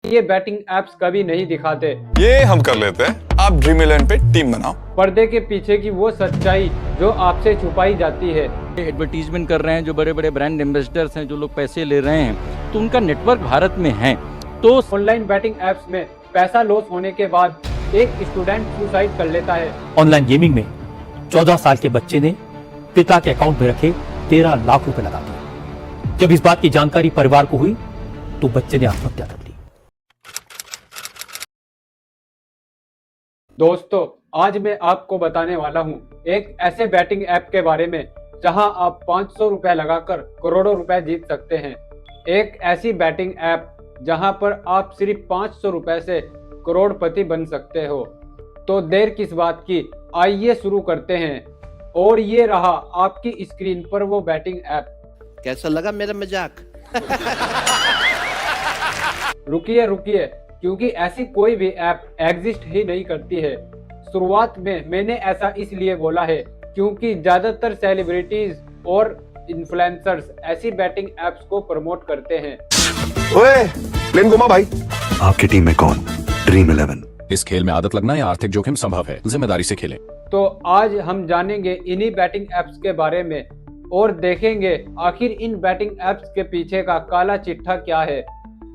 ये betting apps कभी नहीं दिखाते। ये हम कर लेते हैं, आप ड्रीम 11 पे टीम बनाओ। पर्दे के पीछे की वो सच्चाई जो आपसे छुपाई जाती है। एडवर्टीजमेंट कर रहे हैं, जो बड़े बड़े ब्रांड एम्बेसडर्स हैं, जो लोग पैसे ले रहे हैं, तो उनका नेटवर्क भारत में है। तो ऑनलाइन बैटिंग एप्स में पैसा लॉस होने के बाद एक स्टूडेंट सुसाइड कर लेता है। ऑनलाइन गेमिंग में 14 साल के बच्चे ने पिता के अकाउंट में रखे 13 लाख रुपए लगा दिए। जब इस बात की जानकारी परिवार को हुई तो बच्चे ने आत्महत्या कर ली। दोस्तों, आज मैं आपको बताने वाला हूं एक ऐसे बैटिंग ऐप के बारे में जहां आप 500 रुपए लगाकर करोड़ों रुपए जीत सकते हैं। एक ऐसी बैटिंग ऐप जहां पर आप सिर्फ 500 रुपए से करोड़पति बन सकते हो। तो देर किस बात की, आइए शुरू करते हैं। और ये रहा आपकी स्क्रीन पर वो बैटिंग ऐप। कैसा लगा मेरा मजाक? रुकिए, क्योंकि ऐसी कोई भी ऐप एग्जिस्ट ही नहीं करती है। शुरुआत में मैंने ऐसा इसलिए बोला है क्योंकि ज्यादातर सेलिब्रिटीज और इन्फ्लुएंसर्स ऐसी बैटिंग ऐप्स को प्रमोट करते हैं। ओए, प्लेन घुमा भाई। आपकी टीम में कौन? ड्रीम 11। इस खेल में आदत लगना या आर्थिक जोखिम संभव है, जिम्मेदारी से खेलें। तो आज हम जानेंगे इन्हीं बैटिंग ऐप्स के बारे में और देखेंगे आखिर इन बैटिंग ऐप्स के पीछे का काला चिट्ठा क्या है।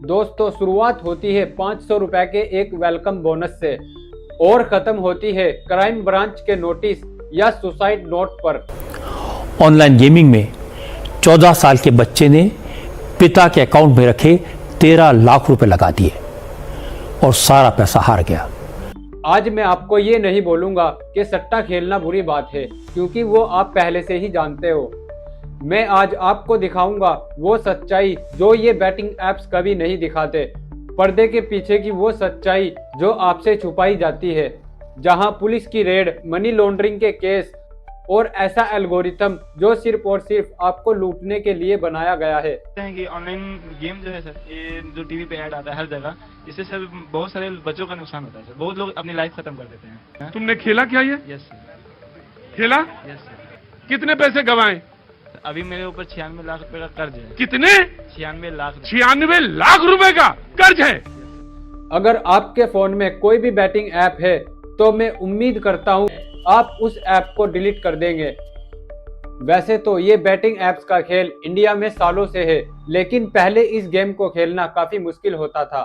दोस्तों, शुरुआत होती है 500 रुपए के एक वेलकम बोनस से और खत्म होती है क्राइम ब्रांच के नोटिस या सुसाइड नोट पर। ऑनलाइन गेमिंग में 14 साल के बच्चे ने पिता के अकाउंट में रखे 13 लाख रुपए लगा दिए और सारा पैसा हार गया। आज मैं आपको ये नहीं बोलूंगा कि सट्टा खेलना बुरी बात है, क्योंकि वो आप पहले से ही जानते हो। मैं आज आपको दिखाऊंगा वो सच्चाई जो ये बैटिंग ऐप्स कभी नहीं दिखाते। पर्दे के पीछे की वो सच्चाई जो आपसे छुपाई जाती है, जहां पुलिस की रेड, मनी लॉन्ड्रिंग के केस और ऐसा एल्गोरिथम जो सिर्फ और सिर्फ आपको लूटने के लिए बनाया गया है। कि ऑनलाइन गेम जो है सर, ये जो टीवी पे ऐड आता है हर जगह, इससे सर बहुत सारे बच्चों का नुकसान होता है सर। बहुत लोग अपनी लाइफ खत्म कर देते हैं। तुमने खेला क्या ये? Yes sir. खेला? Yes sir. कितने पैसे गवाए? अभी मेरे ऊपर 96 लाख रुपए का कर्ज है। कितने? 96 लाख। 96 लाख रुपए का कर्ज है। अगर आपके फोन में कोई भी बैटिंग ऐप है तो मैं उम्मीद करता हूं आप उस ऐप को डिलीट कर देंगे। वैसे तो ये बैटिंग ऐप्स का खेल इंडिया में सालों से है, लेकिन पहले इस गेम को खेलना काफी मुश्किल होता था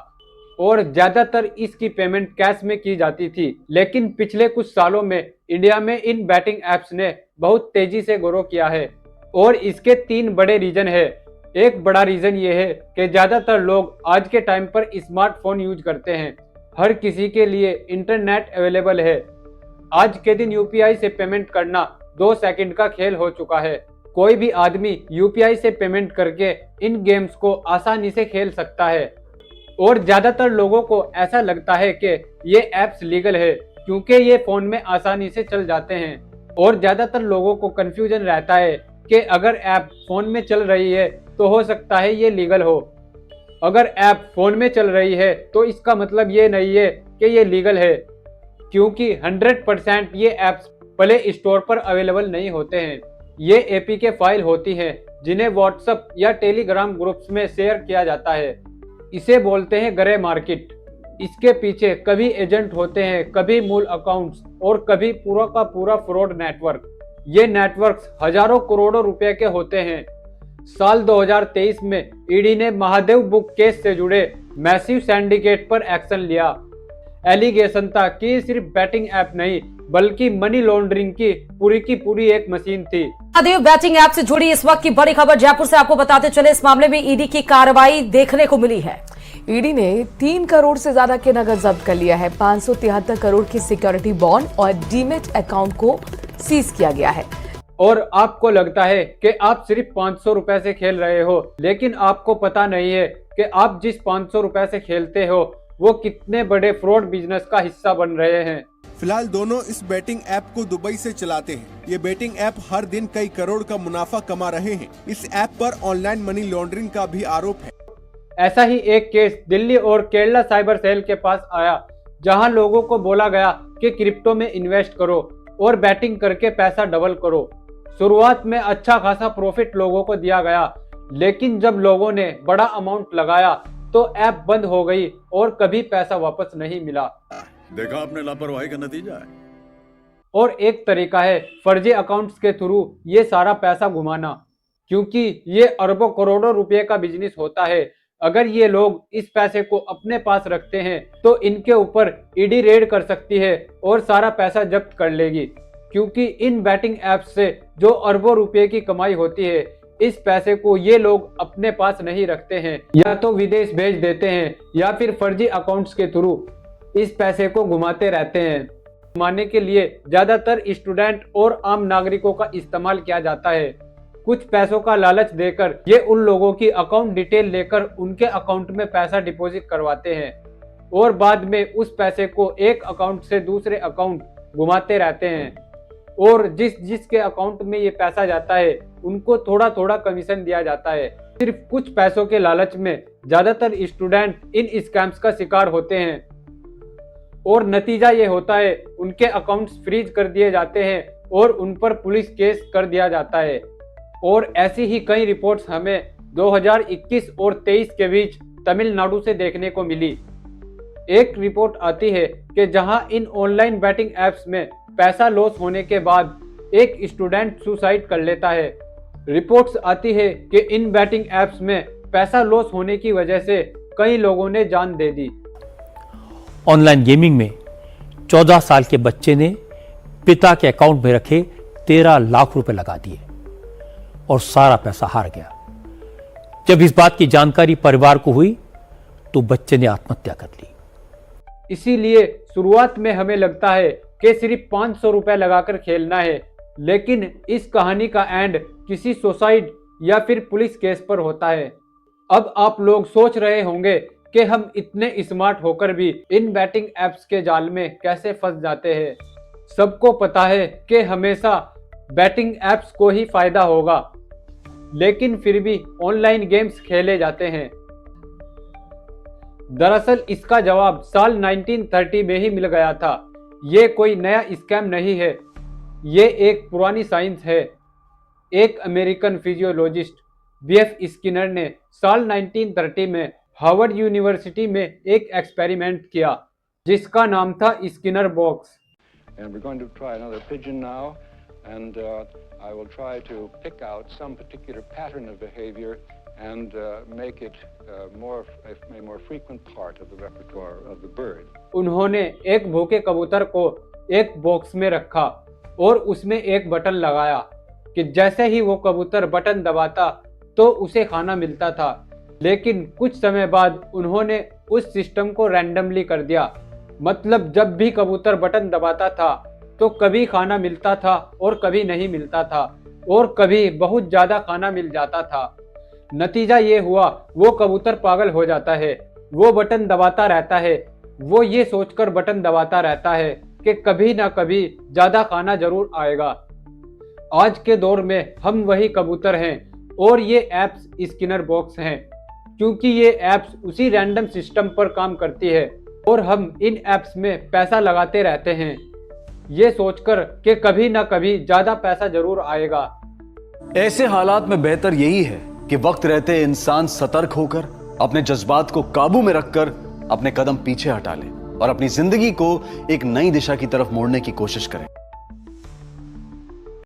और ज्यादातर इसकी पेमेंट कैश में की जाती थी। लेकिन पिछले कुछ सालों में इंडिया में इन बैटिंग ऐप्स ने बहुत तेजी से ग्रो किया है और इसके 3 बड़े रीजन है। एक बड़ा रीजन ये है कि ज्यादातर लोग आज के टाइम पर स्मार्टफोन यूज करते हैं। हर किसी के लिए इंटरनेट अवेलेबल है। आज के दिन यूपीआई से पेमेंट करना 2 सेकंड का खेल हो चुका है। कोई भी आदमी यूपीआई से पेमेंट करके इन गेम्स को आसानी से खेल सकता है और ज्यादातर लोगों को ऐसा लगता है कि ये ऐप्स लीगल है क्योंकि ये फोन में आसानी से चल जाते हैं। और ज्यादातर लोगों को कंफ्यूजन रहता है कि अगर ऐप फोन में चल रही है तो हो सकता है ये लीगल हो। अगर ऐप फोन में चल रही है तो इसका मतलब ये नहीं है कि ये लीगल है, क्योंकि 100% ये ऐप्स प्ले स्टोर पर अवेलेबल नहीं होते हैं। ये एपीके फाइल होती हैं जिन्हें व्हाट्सएप या टेलीग्राम ग्रुप्स में शेयर किया जाता है। इसे बोलते हैं ग्रे मार्केट। इसके पीछे कभी एजेंट होते हैं, कभी मूल अकाउंट्स और कभी पूरा का पूरा फ्रॉड नेटवर्क। ये नेटवर्क्स हजारों करोड़ों रुपए के होते हैं। साल 2023 में ईडी ने महादेव बुक केस से जुड़े मैसिव सिंडिकेट पर एक्शन लिया। एलिगेशन था कि सिर्फ बैटिंग ऐप नहीं बल्कि मनी लॉन्ड्रिंग की पूरी एक मशीन थी। महादेव बैटिंग ऐप से जुड़ी इस वक्त की बड़ी खबर जयपुर से आपको बताते चले। इस मामले में ईडी की कार्रवाई देखने को मिली है। ईडी ने 3 करोड़ से ज्यादा के नकद जब्त कर लिया है। 573 करोड़ की सिक्योरिटी बॉन्ड और डीमेट अकाउंट को सीज किया गया है। और आपको लगता है कि आप सिर्फ 500 रुपए से खेल रहे हो, लेकिन आपको पता नहीं है कि आप जिस 500 रुपए से खेलते हो वो कितने बड़े फ्रॉड बिजनेस का हिस्सा बन रहे हैं। फिलहाल दोनों इस बैटिंग ऐप को दुबई से चलाते हैं। ये बैटिंग ऐप हर दिन कई करोड़ का मुनाफा कमा रहे हैं। इस ऐप पर ऑनलाइन मनी लॉन्ड्रिंग का भी आरोप है। ऐसा ही एक केस दिल्ली और केरला साइबर सेल के पास आया, जहां लोगों को बोला गया कि क्रिप्टो में इन्वेस्ट करो और बैटिंग करके पैसा डबल करो। शुरुआत में अच्छा खासा प्रॉफिट लोगों को दिया गया, लेकिन जब लोगों ने बड़ा अमाउंट लगाया तो ऐप बंद हो गई और कभी पैसा वापस नहीं मिला। देखा आपने लापरवाही का नतीजा है। और एक तरीका है फर्जी अकाउंट्स के थ्रू ये सारा पैसा घुमाना, क्योंकि ये अरबों करोड़ों रुपए का बिजनेस होता है। अगर ये लोग इस पैसे को अपने पास रखते हैं तो इनके ऊपर ईडी रेड कर सकती है और सारा पैसा जब्त कर लेगी, क्योंकि इन बैटिंग ऐप्स से जो अरबों रुपए की कमाई होती है, इस पैसे को ये लोग अपने पास नहीं रखते हैं, या तो विदेश भेज देते हैं या फिर फर्जी अकाउंट्स के थ्रू इस पैसे को घुमाते रहते हैं। घुमाने के लिए ज्यादातर स्टूडेंट और आम नागरिकों का इस्तेमाल किया जाता है। कुछ पैसों का लालच देकर ये उन लोगों की अकाउंट डिटेल लेकर उनके अकाउंट में पैसा डिपॉजिट करवाते हैं और बाद में उस पैसे को एक अकाउंट से दूसरे अकाउंट घुमाते रहते हैं। और जिसके अकाउंट में ये पैसा जाता है उनको थोड़ा थोड़ा कमीशन दिया जाता है। सिर्फ कुछ पैसों के लालच में ज्यादातर स्टूडेंट इन स्कैम्स का शिकार होते हैं और नतीजा ये होता है उनके अकाउंट्स फ्रीज कर दिए जाते हैं और उन पर पुलिस केस कर दिया जाता है। और ऐसी ही कई रिपोर्ट्स हमें 2021 और 23 के बीच तमिलनाडु से देखने को मिली। एक रिपोर्ट आती है कि जहां इन ऑनलाइन बैटिंग ऐप्स में पैसा लॉस होने के बाद एक स्टूडेंट सुसाइड कर लेता है। रिपोर्ट्स आती है कि इन बैटिंग ऐप्स में पैसा लॉस होने की वजह से कई लोगों ने जान दे दी। ऑनलाइन गेमिंग में 14 साल के बच्चे ने पिता के अकाउंट में रखे 13 लाख रुपए लगा दिए और सारा पैसा हार गया। जब इस बात की जानकारी परिवार को हुई तो बच्चे ने आत्महत्या कर ली। इसीलिए शुरुआत में हमें लगता है कि सिर्फ 500 रुपए लगाकर खेलना है, लेकिन इस कहानी का एंड किसी सुसाइड या फिर पुलिस केस पर होता है। अब आप लोग सोच रहे होंगे कि हम इतने स्मार्ट होकर भी इन बैटिंग ऐप्स के जाल में कैसे फंस जाते हैं। सबको पता है कि हमेशा बैटिंग ऐप्स को ही फायदा होगा, लेकिन फिर भी ऑनलाइन गेम्स खेले जाते हैं। दरअसल इसका जवाब साल 1930 में ही मिल गया था। ये कोई नया स्कैम नहीं है, ये एक पुरानी साइंस है। एक अमेरिकन फिजियोलॉजिस्ट बीएफ स्किनर ने साल 1930 में हार्वर्ड यूनिवर्सिटी में एक एक्सपेरिमेंट किया जिसका नाम था Skinner box. And we're going to try another pigeon now, and I will try to pick out some particular pattern of behavior and make it a more frequent part of the repertoire of the bird. उन्होंने एक भूखे कबूतर को एक box में रखा और उसमें एक बटन लगाया कि जैसे ही वो कबूतर बटन दबाता तो उसे खाना मिलता था। लेकिन कुछ समय बाद उन्होंने उस सिस्टम को रैंडमली कर दिया, मतलब जब भी कबूतर बटन दबाता था तो कभी खाना मिलता था और कभी नहीं मिलता था, और कभी बहुत ज्यादा खाना मिल जाता था। नतीजा ये हुआ वो कबूतर पागल हो जाता है, वो बटन दबाता रहता है, वो ये सोचकर बटन दबाता रहता है कि कभी ना कभी ज्यादा खाना जरूर आएगा। आज के दौर में हम वही कबूतर हैं और ये ऐप्स स्किनर बॉक्स हैं, क्योंकि ये ऐप्स उसी रैंडम सिस्टम पर काम करती है और हम इन ऐप्स में पैसा लगाते रहते हैं ये सोचकर कि कभी ना कभी ज्यादा पैसा जरूर आएगा। ऐसे हालात में बेहतर यही है कि वक्त रहते इंसान सतर्क होकर अपने जज्बात को काबू में रखकर अपने कदम पीछे हटा ले और अपनी जिंदगी को एक नई दिशा की तरफ मोड़ने की कोशिश करे।